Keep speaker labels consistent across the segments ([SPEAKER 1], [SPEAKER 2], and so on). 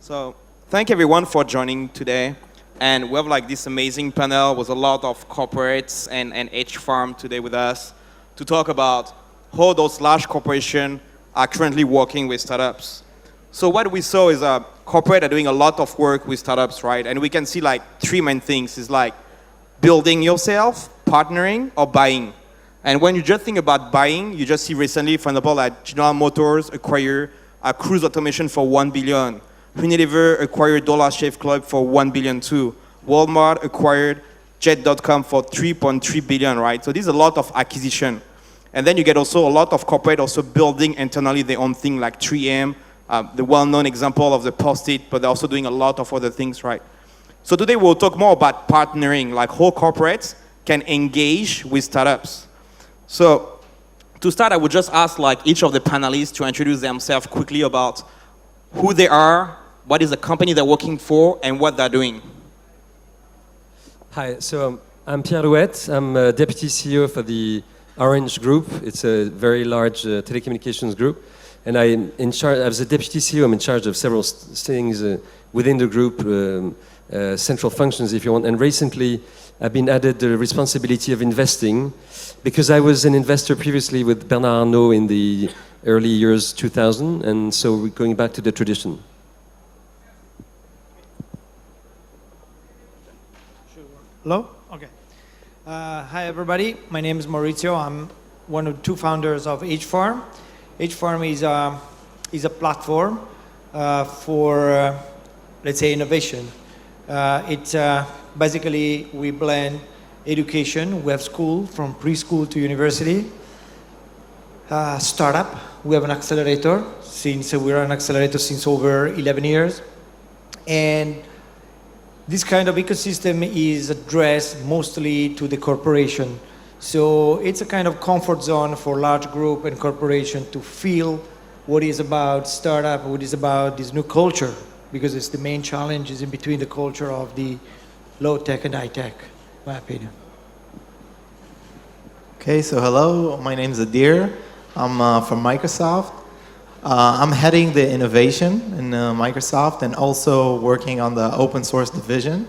[SPEAKER 1] So thank everyone for joining today. And we have like this amazing panel with a lot of corporates and H farm today with us to talk about how those large corporations are currently working with startups. So what we saw is corporate are doing a lot of work with startups, right? And we can see like three main things. It's like building yourself, partnering, or buying. And when you just think about buying, you just see recently, for example, like General Motors acquired Cruise Automation for $1 billion. Unilever acquired Dollar Shave Club for $1 billion too. Walmart acquired Jet.com for $3.3 billion, right? So there's a lot of acquisition. And then you get also a lot of corporate also building internally their own thing like 3M, the well-known example of the Post-it, but they're also doing a lot of other things, right? So today we'll talk more about partnering, like how corporates can engage with startups. So to start, I would just ask like each of the panelists to introduce themselves quickly about who they are, what is the company they're working for, and what they're doing.
[SPEAKER 2] Hi, so I'm Pierre Louette. I'm Deputy CEO for the Orange Group. It's a very large telecommunications group. And I'm in charge, as a Deputy CEO, I'm in charge of several things within the group, central functions, if you want. And recently, I've been added the responsibility of investing because I was an investor previously with Bernard Arnault in the early years 2000, and so we're going back to the tradition.
[SPEAKER 3] Hello? Okay. Hi, everybody. My name is Maurizio. I'm one of the two founders of H-Farm. H-Farm is a platform for, let's say, innovation. Basically, we blend education. We have school from preschool to university. Startup. We have an accelerator. We're an accelerator since over 11 years. And this kind of ecosystem is addressed mostly to the corporation. So it's a kind of comfort zone for large group and corporation to feel what is about startup, what is about this new culture, because it's the main challenge is in between the culture of the low tech and high tech, in my opinion.
[SPEAKER 4] Okay, so hello, my name is Adir. I'm from Microsoft. I'm heading the innovation in Microsoft and also working on the open source division.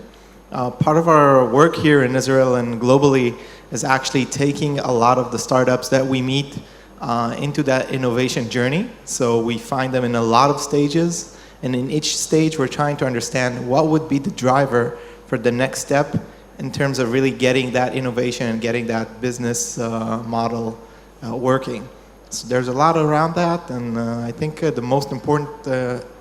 [SPEAKER 4] Part of our work here in Israel and globally is actually taking a lot of the startups that we meet into that innovation journey. So we find them in a lot of stages, and in each stage we're trying to understand what would be the driver for the next step in terms of really getting that innovation and getting that business model working. So there's a lot around that, and I think the most important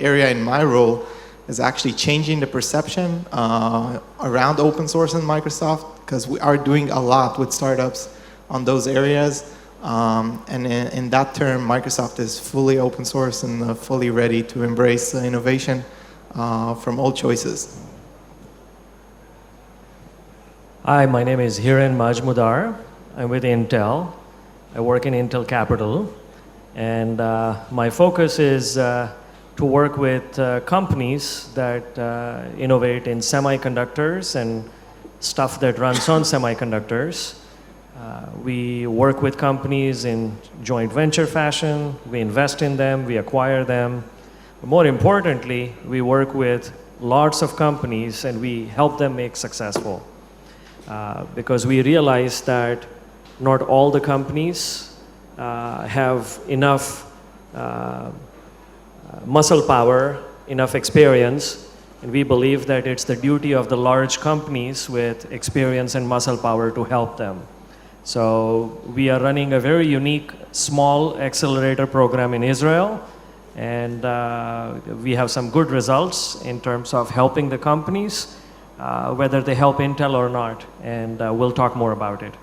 [SPEAKER 4] area in my role is actually changing the perception around open source in Microsoft, because we are doing a lot with startups on those areas. And in that term, Microsoft is fully open source and fully ready to embrace innovation from all choices.
[SPEAKER 5] Hi, my name is Hiren Majmudar. I'm with Intel. I work in Intel Capital, and my focus is to work with companies that innovate in semiconductors and stuff that runs on semiconductors. We work with companies in joint venture fashion. We invest in them, we acquire them. But more importantly, we work with lots of companies and we help them make successful. Because we realize that not all the companies have enough muscle power, enough experience, and we believe that it's the duty of the large companies with experience and muscle power to help them. So we are running a very unique small accelerator program in Israel, and we have some good results in terms of helping the companies, whether they help Intel or not, and we'll talk more about it.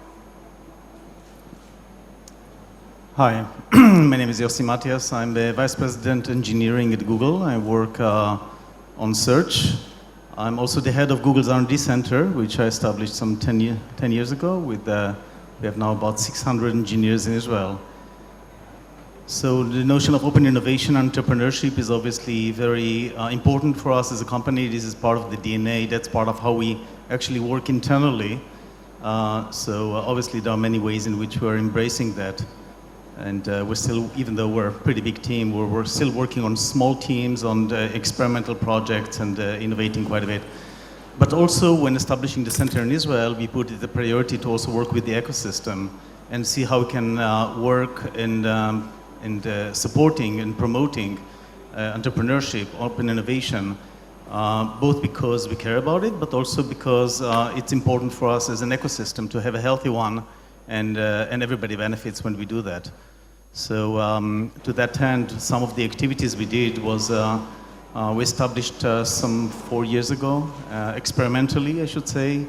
[SPEAKER 6] Hi, my name is Matias. I'm the Vice President Engineering at Google. I work on search. I'm also the head of Google's R&D Center, which I established some 10 years ago. We have now about 600 engineers in Israel. So the notion of open innovation and entrepreneurship is obviously very important for us as a company. This is part of the DNA. That's part of how we actually work internally. So obviously there are many ways in which we are embracing that. And we're still, even though we're a pretty big team, we're still working on small teams, on experimental projects, and innovating quite a bit. But also, when establishing the center in Israel, we put it the priority to also work with the ecosystem and see how we can work in supporting and promoting entrepreneurship, open innovation, both because we care about it, but also because it's important for us as an ecosystem to have a healthy one, and everybody benefits when we do that. So to that end, some of the activities we did was we established some 4 years ago, experimentally, I should say,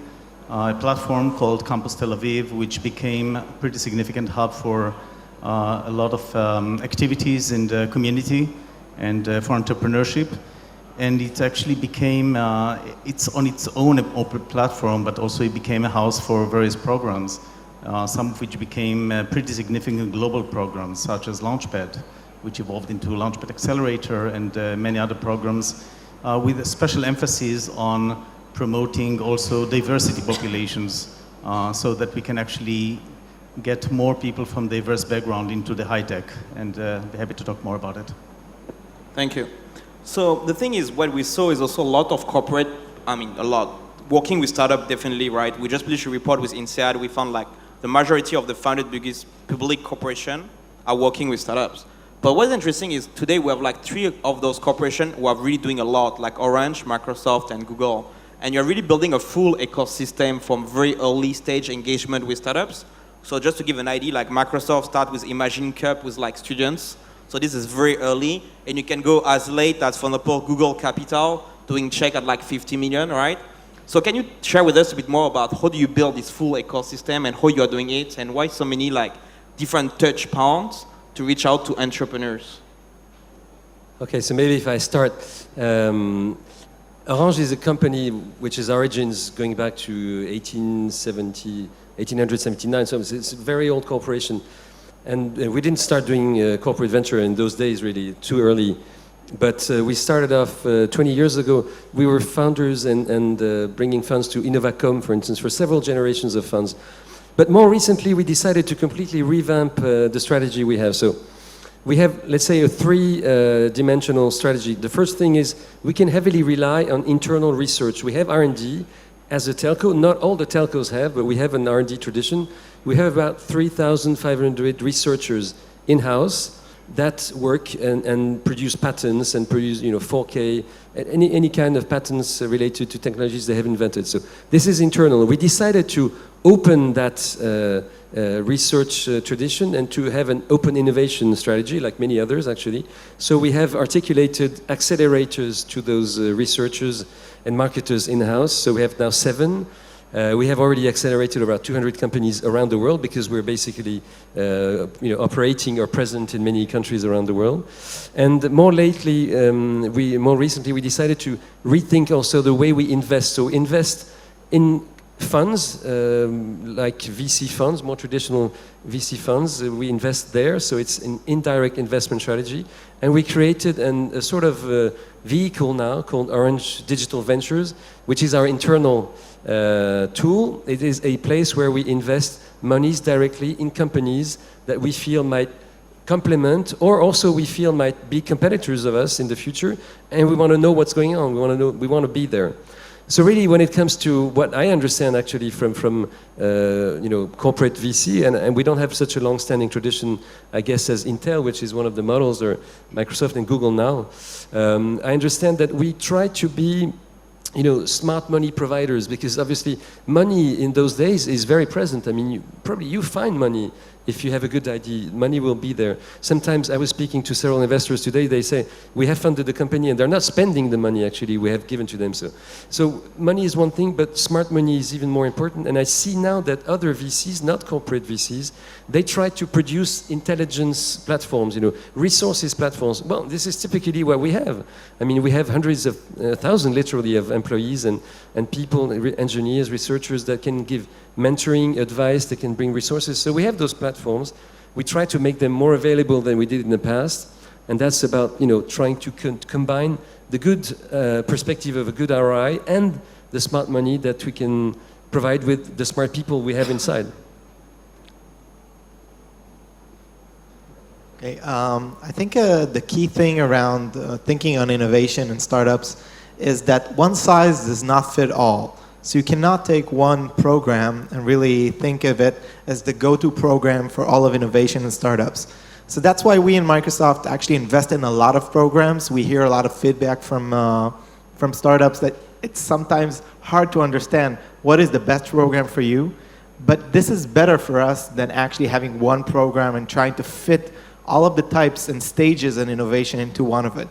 [SPEAKER 6] a platform called Campus Tel Aviv, which became a pretty significant hub for a lot of activities in the community and for entrepreneurship. And it actually became, it's on its own open platform, but also it became a house for various programs, some of which became pretty significant global programs, such as Launchpad, which evolved into Launchpad Accelerator, and many other programs with a special emphasis on promoting also diversity populations, so that we can actually get more people from diverse background into the high tech, and be happy to talk more about it.
[SPEAKER 1] Thank you. So the thing is, what we saw is also a lot of corporate, a lot. Working with startup, definitely, right? We just published a report with INSEAD. We found like the majority of the founded biggest public corporation are working with startups. But what's interesting is today we have like 3 of those corporations who are really doing a lot, like Orange, Microsoft, and Google. And you're really building a full ecosystem from very early stage engagement with startups. So just to give an idea, like Microsoft start with Imagine Cup with like students. So this is very early, and you can go as late as, for example, Google Capital, doing check at like 50 million, right? So can you share with us a bit more about how do you build this full ecosystem and how you are doing it, and why so many like different touch points to reach out to entrepreneurs?
[SPEAKER 2] Okay, so maybe if I start, Orange is a company which is origins going back to 1879, so it's a very old corporation. And we didn't start doing corporate venture in those days, really, too early. But we started off 20 years ago. We were founders and bringing funds to Innovacom, for instance, for several generations of funds. But more recently, we decided to completely revamp the strategy we have. So we have, let's say, a 3-dimensional strategy. The first thing is we can heavily rely on internal research. We have R&D as a telco. Not all the telcos have, but we have an R&D tradition. We have about 3,500 researchers in-house that work and produce patents and produce, 4K, any kind of patents related to technologies they have invented. So this is internal. We decided to open that research tradition and to have an open innovation strategy, like many others, actually. So we have articulated accelerators to those researchers and marketers in-house. So we have now 7. We have already accelerated about 200 companies around the world because we're basically operating or present in many countries around the world. And more recently, we decided to rethink also the way we invest. So invest in funds, like VC funds, more traditional VC funds. We invest there, so it's an indirect investment strategy. And we created a sort of vehicle now called Orange Digital Ventures, which is our internal tool. It is a place where we invest monies directly in companies that we feel might complement, or also we feel might be competitors of us in the future, and we want to know what's going on. We want to be there. So really, when it comes to what I understand actually from corporate VC, and we don't have such a long-standing tradition, I guess, as Intel, which is one of the models, or Microsoft and Google now. I understand that we try to be smart money providers, because obviously money in those days is very present. I mean, you find money if you have a good idea. Money will be there. Sometimes I was speaking to several investors today. They say, we have funded the company and they're not spending the money actually we have given to them. So money is one thing, but smart money is even more important. And I see now that other VCs, not corporate VCs, they try to produce intelligence platforms, resources platforms. Well, this is typically what we have. I mean, we have hundreds of thousands, literally, of employees and people, engineers, researchers that can give mentoring, advice, they can bring resources. So we have those platforms. We try to make them more available than we did in the past. And that's about, trying to combine the good perspective of a good ROI and the smart money that we can provide with the smart people we have inside.
[SPEAKER 4] Okay, I think the key thing around thinking on innovation and startups is that one size does not fit all. So you cannot take one program and really think of it as the go-to program for all of innovation and startups. So that's why we in Microsoft actually invest in a lot of programs. We hear a lot of feedback from startups that it's sometimes hard to understand what is the best program for you. But this is better for us than actually having one program and trying to fit all of the types and stages and innovation into one of it.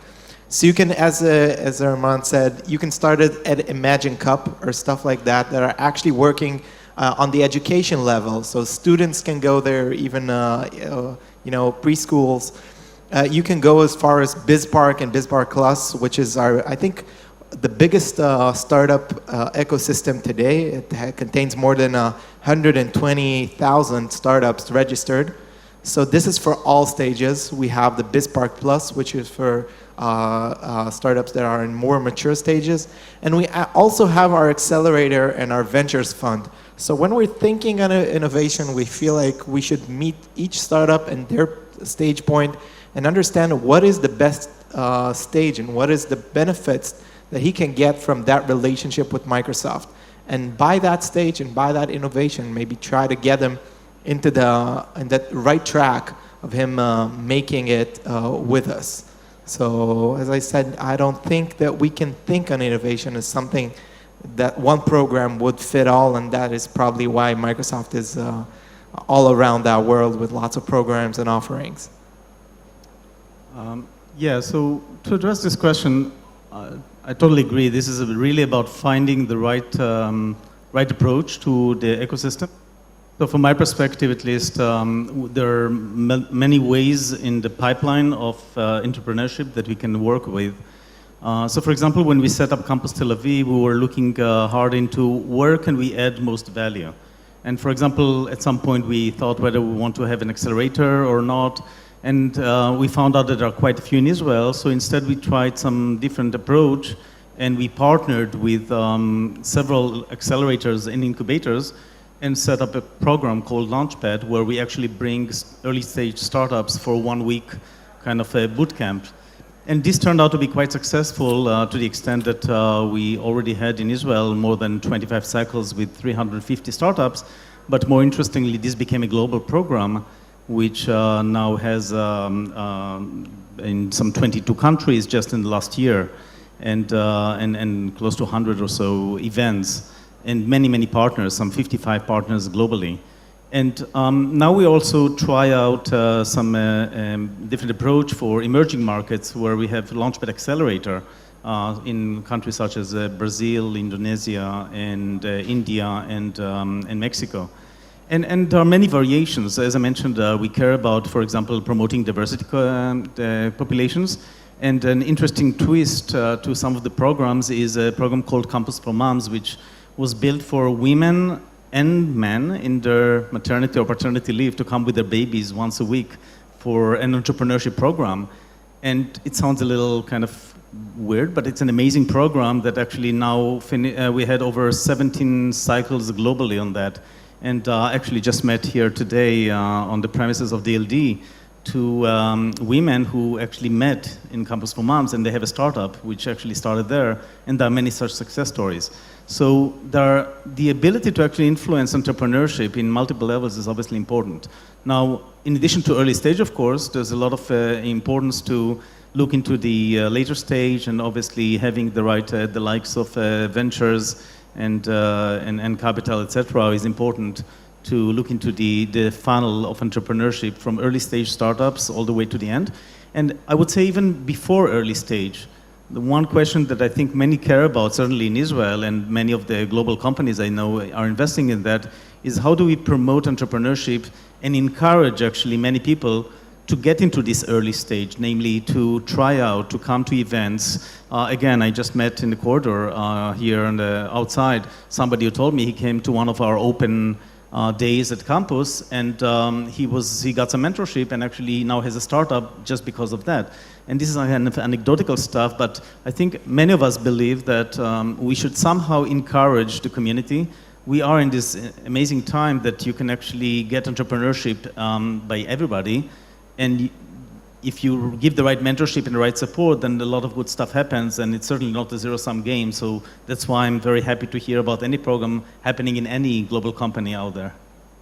[SPEAKER 4] So you can, as Armand said, you can start it at Imagine Cup or stuff like that that are actually working on the education level. So students can go there, even preschools. You can go as far as BizPark and BizPark Plus, which is I think, the biggest startup ecosystem today. It contains more than 120,000 startups registered. So this is for all stages. We have the BizPark Plus, which is for startups that are in more mature stages. And we also have our Accelerator and our Ventures Fund. So when we're thinking on innovation, we feel like we should meet each startup and their stage point and understand what is the best stage and what is the benefits that he can get from that relationship with Microsoft. And by that stage and by that innovation, maybe try to get him into that right track of him making it with us. So as I said, I don't think that we can think on innovation as something that one program would fit all, and that is probably why Microsoft is all around that world with lots of programs and offerings.
[SPEAKER 6] So to address this question, I totally agree. This is really about finding the right approach to the ecosystem. So from my perspective, at least, there are many ways in the pipeline of entrepreneurship that we can work with. So for example, when we set up Campus Tel Aviv, we were looking hard into where can we add most value. And for example, at some point we thought whether we want to have an accelerator or not. And we found out that there are quite a few in Israel. So instead we tried some different approach, and we partnered with several accelerators and incubators and set up a program called Launchpad, where we actually bring early stage startups for 1 week kind of a boot camp. And this turned out to be quite successful to the extent that we already had in Israel more than 25 cycles with 350 startups. But more interestingly, this became a global program, which now has in some 22 countries just in the last year, and close to 100 or so events, and many partners, some 55 partners globally. And now we also try out some different approach for emerging markets, where we have Launchpad Accelerator in countries such as Brazil, Indonesia, and India, and Mexico. And there are many variations. As I mentioned, we care about, for example, promoting diversity populations. And an interesting twist to some of the programs is a program called Campus for Moms, which was built for women and men in their maternity or paternity leave to come with their babies once a week for an entrepreneurship program. And it sounds a little kind of weird, but it's an amazing program that actually now we had over 17 cycles globally on that. And actually just met here today on the premises of DLD two women who actually met in Campus for Moms, and they have a startup which actually started there, and there are many such success stories. So the ability to actually influence entrepreneurship in multiple levels is obviously important. Now, in addition to early stage, of course, there's a lot of importance to look into the later stage, and obviously having the right, the likes of ventures and capital, etc., is important to look into the funnel of entrepreneurship from early stage startups all the way to the end. And I would say even before early stage, the one question that I think many care about, certainly in Israel, and many of the global companies I know are investing in that, is how do we promote entrepreneurship and encourage actually many people to get into this early stage, namely to try out, to come to events. Again, I just met in the corridor here on the outside somebody who told me he came to one of our open days at campus, and he got some mentorship, and actually now has a startup just because of that. And this is kind of anecdotal stuff, but I think many of us believe that we should somehow encourage the community. We are in this amazing time that you can actually get entrepreneurship by everybody, and if you give the right mentorship and the right support, then a lot of good stuff happens, and it's certainly not a zero-sum game. So that's why I'm very happy to hear about any program happening in any global company out there.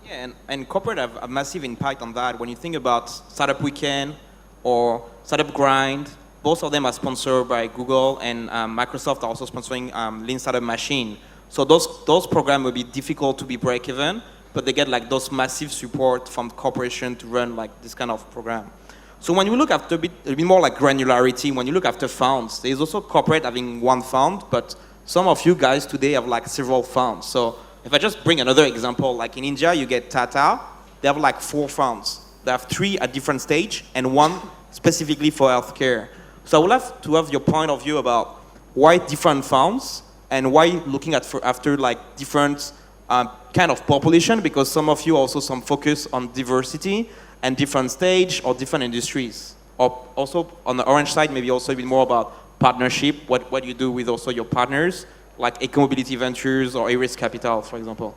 [SPEAKER 1] Yeah, and corporate have a massive impact on that. When you think about Startup Weekend or Startup Grind, both of them are sponsored by Google, and Microsoft are also sponsoring Lean Startup Machine. So those programs will be difficult to be break-even, but they get like those massive support from corporation to run like this kind of program. So when you look after a bit more like granularity, when you look after funds, there's also corporate having one fund, but some of you guys today have like several funds. So if I just bring another example, like in India, you get Tata, they have like 4 funds. They have 3 at different stage and 1 specifically for healthcare. So I would love to have your point of view about why different funds and why looking after like different kind of population, because some of you also some focus on diversity and different stage or different industries. Or also on the orange side, maybe also a bit more about partnership, what you do with also your partners, like Eco-Mobility Ventures or A-Risk Capital, for example.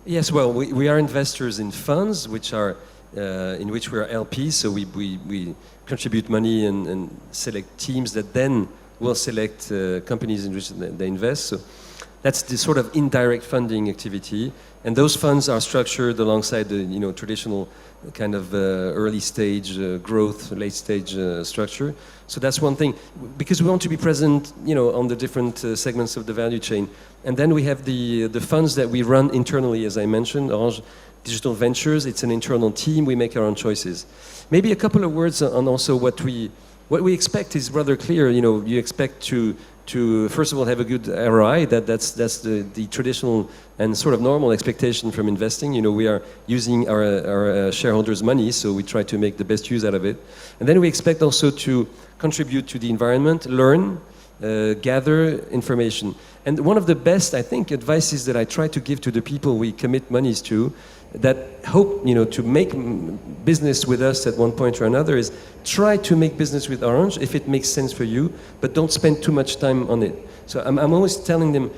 [SPEAKER 2] Yes, well, we are investors in funds which are in which we are LPs, so we contribute money and select teams that then will select companies in which they invest. So that's the sort of indirect funding activity, and those funds are structured alongside the traditional kind of early stage growth, late stage structure. So that's one thing, because we want to be present, on the different segments of the value chain. And then we have the funds that we run internally, as I mentioned, Orange Digital Ventures. It's an internal team. We make our own choices. Maybe a couple of words on also what we expect is rather clear. You expect to first of all have a good ROI. That's the traditional and sort of normal expectation from investing. We are using our shareholders' money, so we try to make the best use out of it. And then we expect also to contribute to the environment, learn, gather information. And one of the best, I think, advices that I try to give to the people we commit monies to, that hope to make business with us at one point or another, is try to make business with Orange if it makes sense for you, but don't spend too much time on it. So I'm always telling them,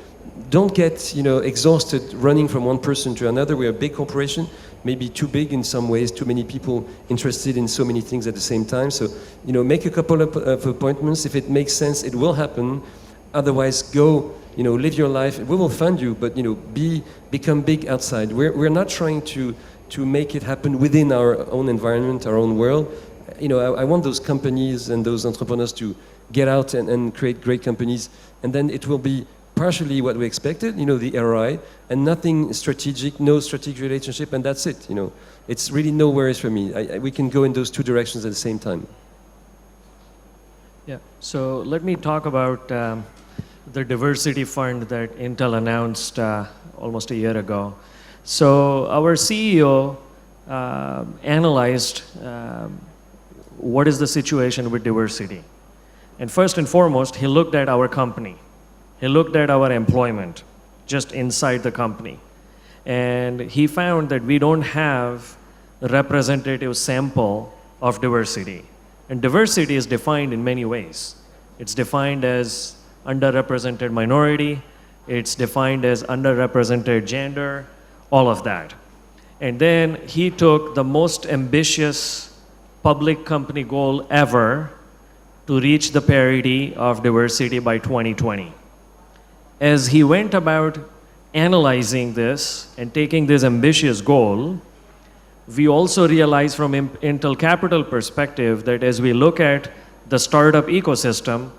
[SPEAKER 2] don't get exhausted running from one person to another. We're a big corporation, maybe too big in some ways, too many people interested in so many things at the same time. So make a couple of appointments. If it makes sense, it will happen. Otherwise, go. Live your life. We will fund you, but become big outside. We're not trying to make it happen within our own environment, our own world. I want those companies and those entrepreneurs to get out and create great companies, and then it will be partially what we expected, the ROI, and nothing strategic, no strategic relationship, and that's it. It's really no worries for me. We can go in those 2 directions at the same time.
[SPEAKER 5] Yeah. So let me talk about the diversity fund that Intel announced almost a year ago. So our CEO analyzed what is the situation with diversity. And first and foremost, he looked at our company. He looked at our employment just inside the company. And he found that we don't have a representative sample of diversity. And diversity is defined in many ways. It's defined as underrepresented minority, it's defined as underrepresented gender, all of that. And then he took the most ambitious public company goal ever to reach the parity of diversity by 2020. As he went about analyzing this and taking this ambitious goal, we also realized from Intel Capital perspective that as we look at the startup ecosystem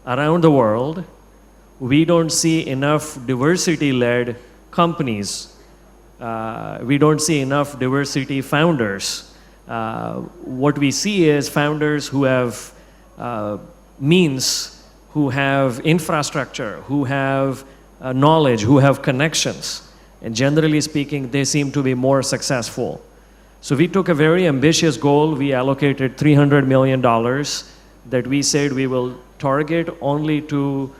[SPEAKER 5] around the world, we don't see enough diversity-led companies. We don't see enough diversity founders. What we see is founders who have means, who have infrastructure, who have knowledge, who have connections. And generally speaking, they seem to be more successful. So we took a very ambitious goal. We allocated $300 million that we said we will target only to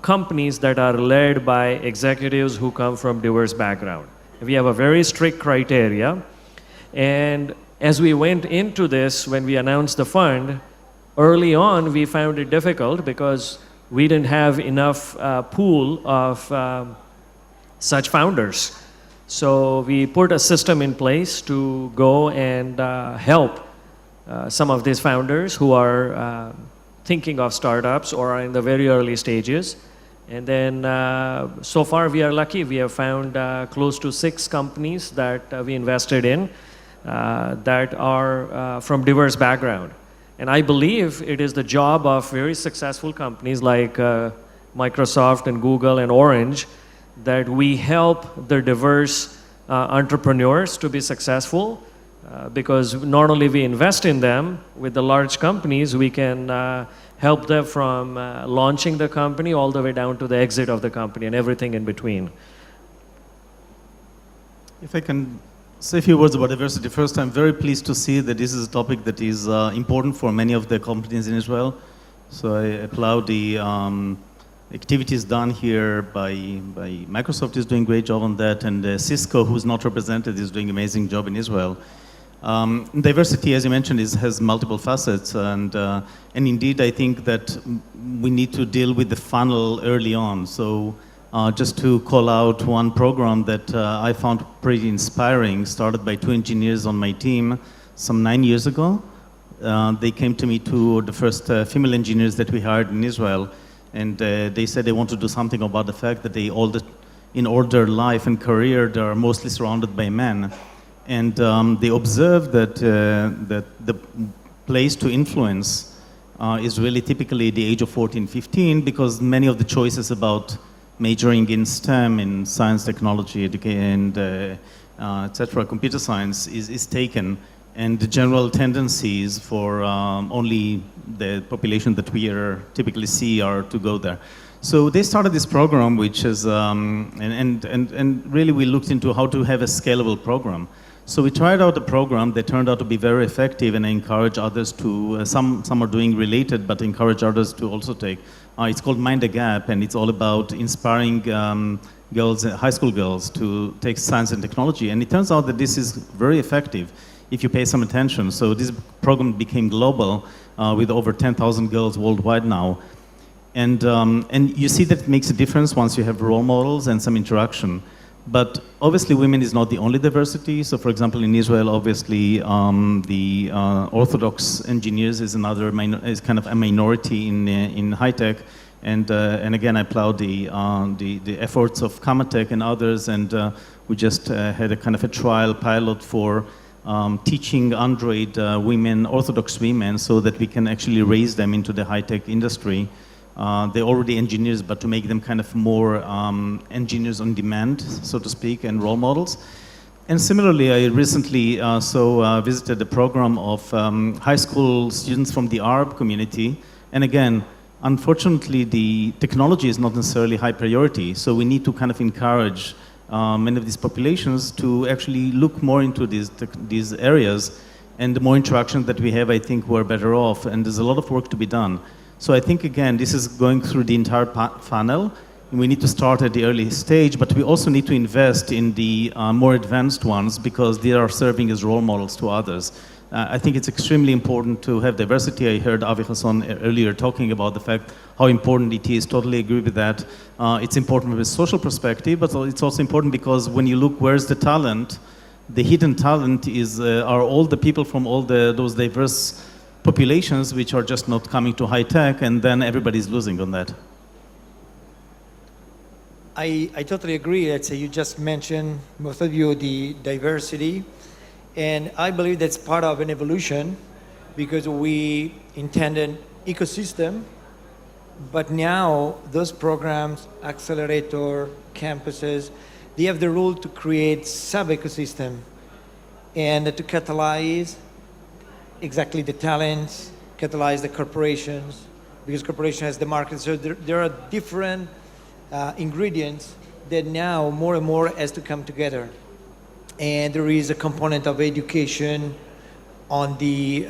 [SPEAKER 5] companies that are led by executives who come from diverse background. We have a very strict criteria. And as we went into this, when we announced the fund, early on we found it difficult because we didn't have enough pool of such founders. So we put a system in place to go and help some of these founders who are thinking of startups or are in the very early stages. And then so far we are lucky. We have found close to 6 companies that we invested in that are from diverse background. And I believe it is the job of very successful companies like Microsoft and Google and Orange that we help the diverse entrepreneurs to be successful, because not only we invest in them with the large companies, we can help them from launching the company all the way down to the exit of the company and everything in between.
[SPEAKER 6] If I can say a few words about diversity. First, I'm very pleased to see that this is a topic that is important for many of the companies in Israel. So I applaud the activities done here by Microsoft is doing a great job on that, and Cisco, who's not represented, is doing an amazing job in Israel. Diversity, as you mentioned, has multiple facets, and indeed I think that we need to deal with the funnel early on. So just to call out one program that I found pretty inspiring, started by 2 engineers on my team some 9 years ago. They came to me, the first female engineers that we hired in Israel, and they said they want to do something about the fact that in all their life and career, they are mostly surrounded by men. And they observed that the place to influence is really typically the age of 14, 15, because many of the choices about majoring in STEM, in science, technology, and etc., computer science is taken. And the general tendencies for only the population that we typically see are to go there. So they started this program, which is, and really we looked into how to have a scalable program. So we tried out the program that turned out to be very effective, and I encourage others to, some are doing related, but encourage others to also take. It's called Mind the Gap, and it's all about inspiring girls, high school girls, to take science and technology. And it turns out that this is very effective if you pay some attention. So this program became global with over 10,000 girls worldwide now. And you see that it makes a difference once you have role models and some interaction. But obviously women is not the only diversity. So for example, in Israel, obviously the Orthodox engineers is is kind of a minority in high tech. And again, I applaud the efforts of Kamatech and others. And we just had a kind of a trial pilot for teaching Android women, Orthodox women, so that we can actually raise them into the high-tech industry. They're already engineers, but to make them kind of more engineers on demand, so to speak, and role models. And similarly, I recently visited a program of high school students from the Arab community. And again, unfortunately, the technology is not necessarily high priority, so we need to kind of encourage many of these populations to actually look more into these areas, and the more interaction that we have, I think we're better off, and there's a lot of work to be done. So I think, again, this is going through the entire funnel. We need to start at the early stage, but we also need to invest in the more advanced ones, because they are serving as role models to others. I think it's extremely important to have diversity. I heard Avi Hassan earlier talking about the fact how important it is. Totally agree with that. It's important from a social perspective, but it's also important because when you look where's the talent, the hidden talent are all the people from all those diverse populations which are just not coming to high tech, and then everybody's losing on that.
[SPEAKER 3] I totally agree. Let's say you just mentioned, most of you, the diversity. And I believe that's part of an evolution, because we intended ecosystem, but now those programs, accelerator, campuses, they have the role to create sub-ecosystem and to catalyze exactly the talents, catalyze the corporations, because corporation has the market. So there are different ingredients that now more and more has to come together. And there is a component of education on the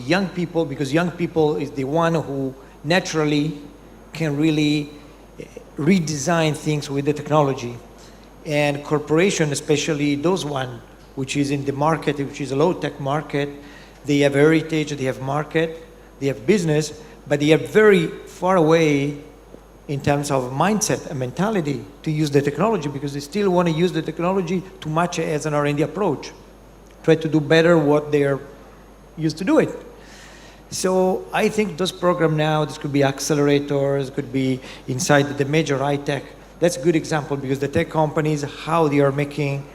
[SPEAKER 3] young people, because young people is the one who naturally can really redesign things with the technology. And corporation, especially those one which is in the market, which is a low-tech market, they have heritage, they have market, they have business, but they are very far away in terms of mindset and mentality to use the technology, because they still want to use the technology too much as an R&D approach. Try to do better what they're used to do it. So I think those programs now, this could be accelerators, could be inside the major high tech. That's a good example because the tech companies, how they are making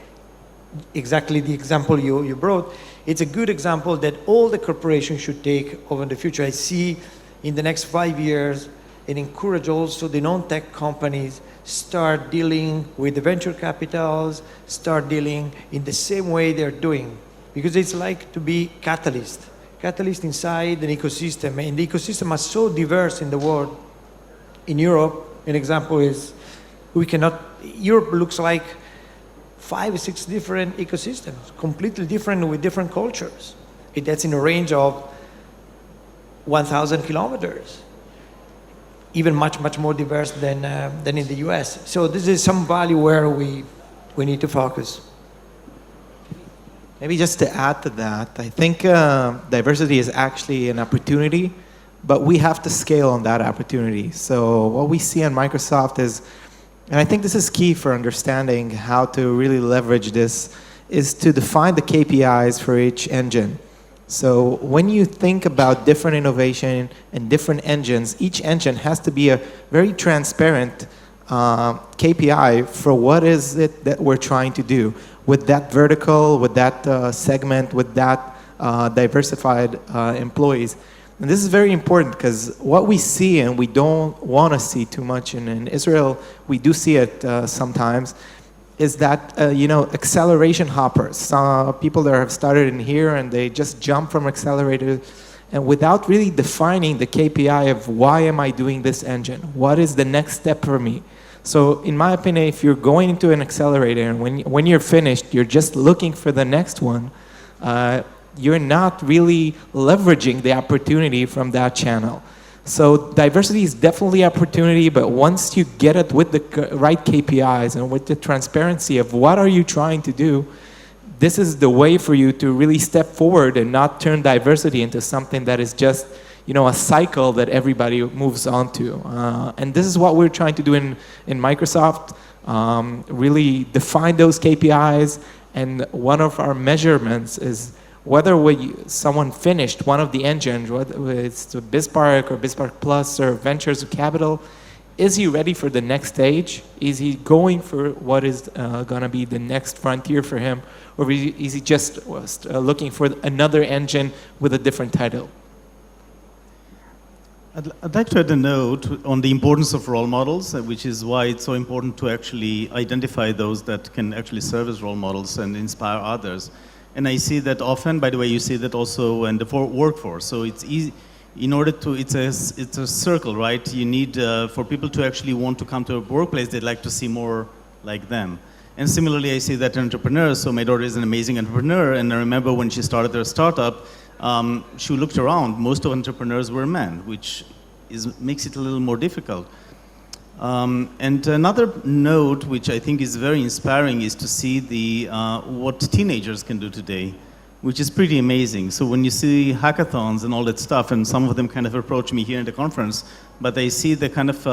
[SPEAKER 3] exactly the example you brought, it's a good example that all the corporations should take over in the future. I see in the next 5 years and encourage also the non-tech companies start dealing with the venture capitals, start dealing in the same way they're doing. Because it's like to be catalyst inside an ecosystem. And the ecosystem is so diverse in the world. In Europe, an example is Europe looks like 5 or 6 different ecosystems, completely different with different cultures. That's in a range of 1,000 kilometers. Even much more diverse than in the US. So this is some value where we need to focus.
[SPEAKER 4] Maybe just to add to that, I think diversity is actually an opportunity, but we have to scale on that opportunity. So what we see on Microsoft is, and I think this is key for understanding how to really leverage this, is to define the KPIs for each engine. So when you think about different innovation and different engines, each engine has to be a very transparent KPI for what is it that we're trying to do with that vertical, with that segment, with that diversified employees. And this is very important because what we see, and we don't want to see too much in Israel, we do see it sometimes, is that, acceleration hoppers. People that have started in here and they just jump from accelerator and without really defining the KPI of why am I doing this engine? What is the next step for me? So in my opinion, if you're going into an accelerator and when you're finished, you're just looking for the next one, you're not really leveraging the opportunity from that channel. So diversity is definitely opportunity, but once you get it with the right KPIs and with the transparency of what are you trying to do, this is the way for you to really step forward and not turn diversity into something that is just, a cycle that everybody moves on to. And this is what we're trying to do in Microsoft, really define those KPIs. And one of our measurements is whether someone finished one of the engines, whether it's the BizSpark or BizSpark Plus or Ventures or Capital, is he ready for the next stage? Is he going for what is going to be the next frontier for him? Or is he just looking for another engine with a different title?
[SPEAKER 6] I'd like to add a note on the importance of role models, which is why it's so important to actually identify those that can actually serve as role models and inspire others. And I see that often, by the way, you see that also in the workforce. So it's easy, it's a circle, right? You need, for people to actually want to come to a workplace, they'd like to see more like them. And similarly, I see that entrepreneurs, so my daughter is an amazing entrepreneur, and I remember when she started her startup, she looked around, most of entrepreneurs were men, which makes it a little more difficult. And another note, which I think is very inspiring, is to see what teenagers can do today, which is pretty amazing. So when you see hackathons and all that stuff, and some of them kind of approach me here in the conference, but I see the kind of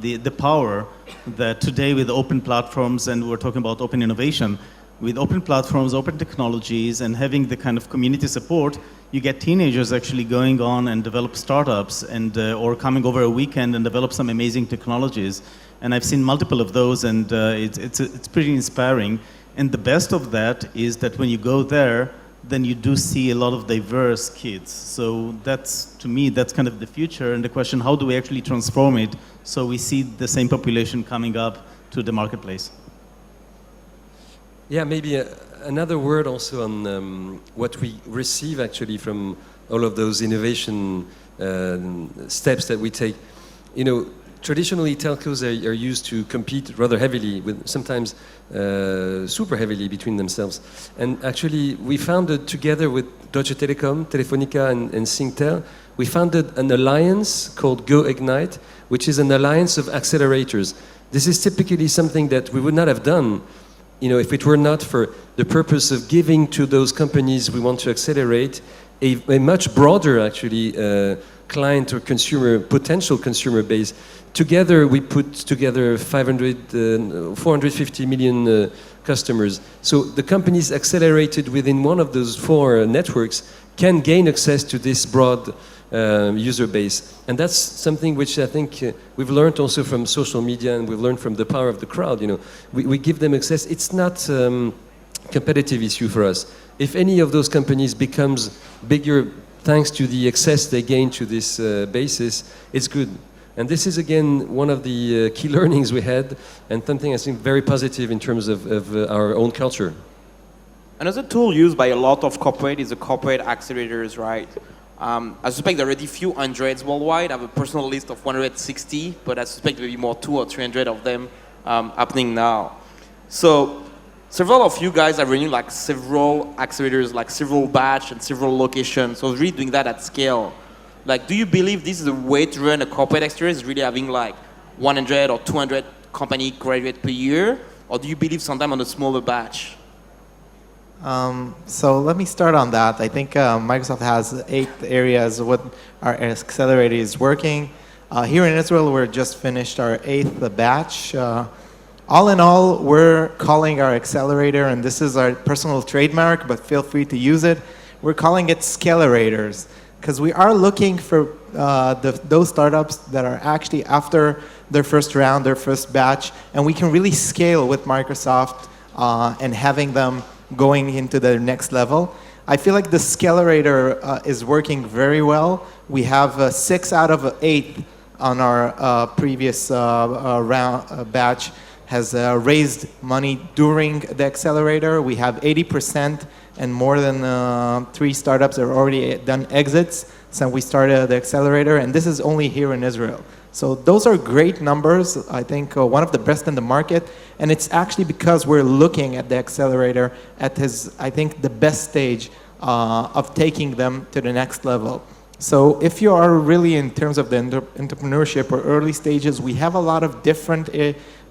[SPEAKER 6] the power that today with open platforms, and we're talking about open innovation, with open platforms, open technologies, and having the kind of community support, you get teenagers actually going on and develop startups and or coming over a weekend and develop some amazing technologies. And I've seen multiple of those, and it's pretty inspiring. And the best of that is that when you go there, then you do see a lot of diverse kids. So that's, to me, that's kind of the future. And the question, how do we actually transform it so we see the same population coming up to the marketplace?
[SPEAKER 2] Yeah, maybe another word also on what we receive actually from all of those innovation steps that we take. Traditionally telcos are used to compete rather heavily, with sometimes super heavily between themselves. And actually, we founded together with Deutsche Telekom, Telefonica, and Singtel, we founded an alliance called Go Ignite, which is an alliance of accelerators. This is typically something that we would not have done if it were not for the purpose of giving to those companies we want to accelerate a much broader, actually, client or potential consumer base. Together, we put together 450 million customers. So the companies accelerated within one of those 4 networks can gain access to this broad user base. And that's something which I think we've learned also from social media, and we've learned from the power of the crowd. You know, we give them access. It's not competitive issue for us. If any of those companies becomes bigger thanks to the access they gain to this basis, it's good. And this is, again, one of the key learnings we had, and something I think very positive in terms of our own culture.
[SPEAKER 1] Another tool used by a lot of corporate is the corporate accelerators, right? I suspect there are already few hundreds worldwide. I have a personal list of 160, but I suspect maybe more 200 or 300 of them happening now. So several of you guys are running like several accelerators, like several batch and several locations. So really doing that at scale. Like, do you believe this is a way to run a corporate accelerator, is really having like 100 or 200 company graduate per year? Or do you believe sometime on a smaller batch?
[SPEAKER 4] So let me start on that. I think Microsoft has 8 areas what our accelerator is working. Here in Israel, we're just finished our 8th batch. All in all, we're calling our accelerator, and this is our personal trademark, but feel free to use it. We're calling it Accelerators, because we are looking for those startups that are actually after their first round, their first batch, and we can really scale with Microsoft and having them going into the next level. I feel like the Accelerator is working very well. We have 6 out of 8 on our previous batch has raised money during the Accelerator. We have 80% and more than 3 startups have already done exits since we started the Accelerator, and this is only here in Israel. So those are great numbers. I think one of the best in the market, and it's actually because we're looking at the Accelerator at his, I think, the best stage of taking them to the next level. So if you are really in terms of the entrepreneurship or early stages, we have a lot of different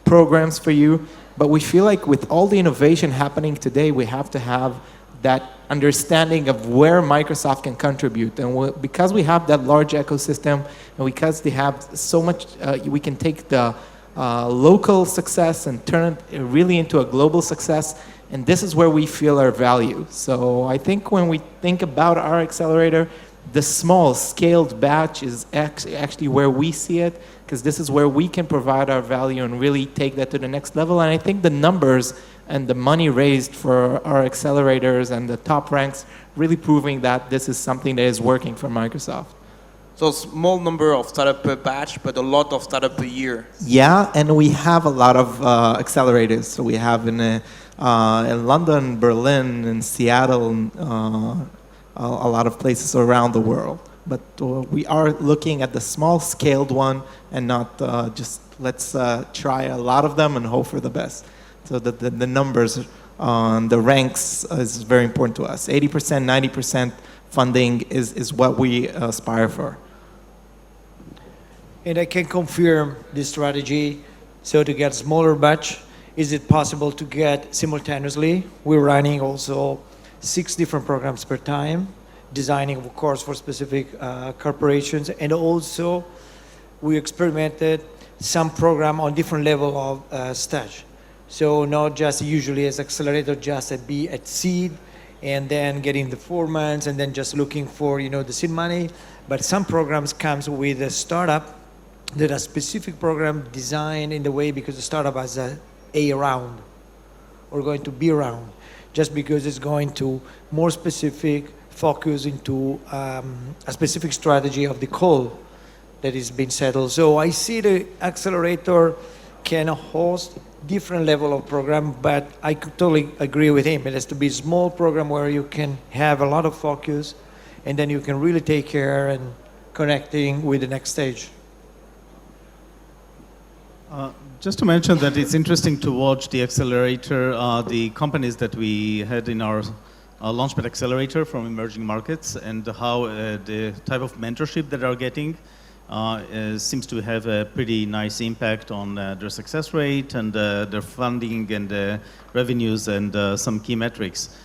[SPEAKER 4] programs for you, but we feel like with all the innovation happening today, we have to have that understanding of where Microsoft can contribute. And because we have that large ecosystem, and because they have so much, we can take the local success and turn it really into a global success. And this is where we feel our value. So I think when we think about our accelerator, the small scaled batch is actually where we see it, because this is where we can provide our value and really take that to the next level. And I think the numbers and the money raised for our accelerators and the top ranks really proving that this is something that is working for Microsoft.
[SPEAKER 1] So small number of startup per batch, but a lot of startup per year.
[SPEAKER 4] Yeah, and we have a lot of accelerators. So we have in London, Berlin, and Seattle, a lot of places around the world. But we are looking at the small scaled one and not just let's try a lot of them and hope for the best. So the numbers on the ranks is very important to us. 80%, 90% funding is what we aspire for.
[SPEAKER 3] And I can confirm this strategy. So to get smaller batch, is it possible to get simultaneously? We're running also 6 different programs per time, designing, of course, for specific corporations. And also, we experimented some program on different level of stage. So not just usually as accelerator, just at seed, and then getting the 4 months, and then just looking for the seed money. But some programs comes with a startup that a specific program designed in the way because the startup has a round or going to be round, just because it's going to more specific focus into a specific strategy of the call that is being settled. So I see the accelerator can host different level of program, but I could totally agree with him. It has to be a small program where you can have a lot of focus, and then you can really take care and connecting with the next stage.
[SPEAKER 6] Just to mention that it's interesting to watch the accelerator, the companies that we had in our Launchpad Accelerator from emerging markets, and how the type of mentorship that are getting seems to have a pretty nice impact on their success rate and their funding and revenues and some key metrics.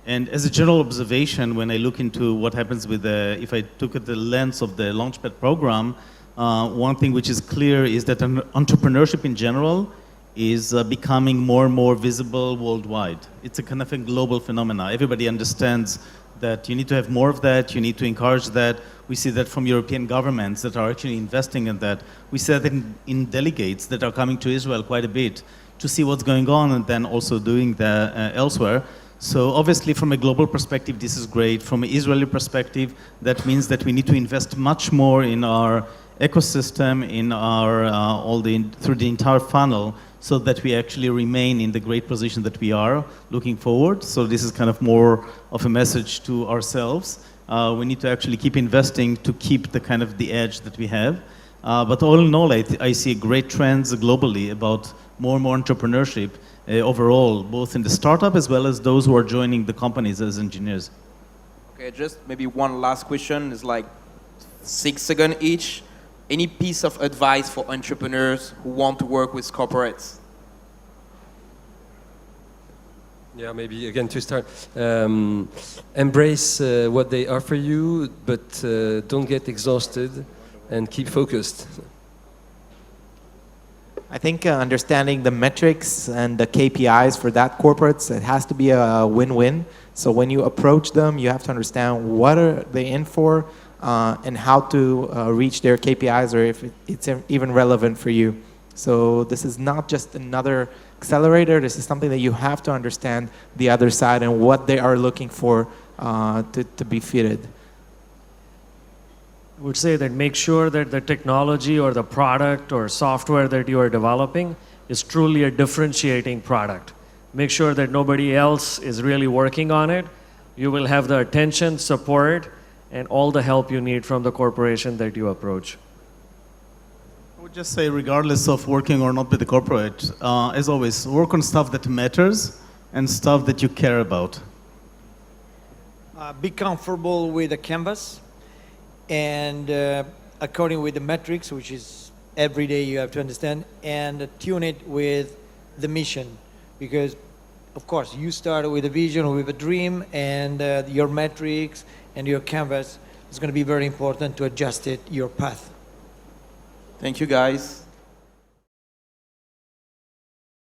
[SPEAKER 6] And as a general observation, when I look into what happens with if I took at the lens of the Launchpad program, one thing which is clear is that entrepreneurship in general is becoming more and more visible worldwide. It's a kind of a global phenomena. Everybody understands that you need to have more of that, you need to encourage that. We see that from European governments that are actually investing in that. We see that in delegates that are coming to Israel quite a bit to see what's going on and then also doing that elsewhere. So obviously from a global perspective, this is great. From an Israeli perspective, that means that we need to invest much more in our ecosystem, in our through the entire funnel, so that we actually remain in the great position that we are looking forward. So this is kind of more of a message to ourselves. We need to actually keep investing to keep the kind of the edge that we have. But all in all, I see great trends globally about more and more entrepreneurship overall, both in the startup as well as those who are joining the companies as engineers.
[SPEAKER 1] Okay, just maybe one last question. It's like 6 seconds each. Any piece of advice for entrepreneurs who want to work with corporates?
[SPEAKER 2] Yeah, maybe again to start, embrace what they offer you, but don't get exhausted and keep focused.
[SPEAKER 4] I think understanding the metrics and the KPIs for that corporates, it has to be a win-win. So when you approach them, you have to understand what are they in for and how to reach their KPIs, or if it's even relevant for you. So this is not just another accelerator. This is something that you have to understand the other side and what they are looking for to be fitted.
[SPEAKER 5] I would say that make sure that the technology or the product or software that you are developing is truly a differentiating product. Make sure that nobody else is really working on it. You will have the attention, support, and all the help you need from the corporation that you approach.
[SPEAKER 6] I would just say, regardless of working or not with the corporate, as always, work on stuff that matters and stuff that you care about.
[SPEAKER 3] Be comfortable with the canvas and according with the metrics, which is every day you have to understand, and tune it with the mission. Because, of course, you start with a vision, with a dream, and your metrics and your canvas is going to be very important to adjust it, your path.
[SPEAKER 1] Thank you, guys.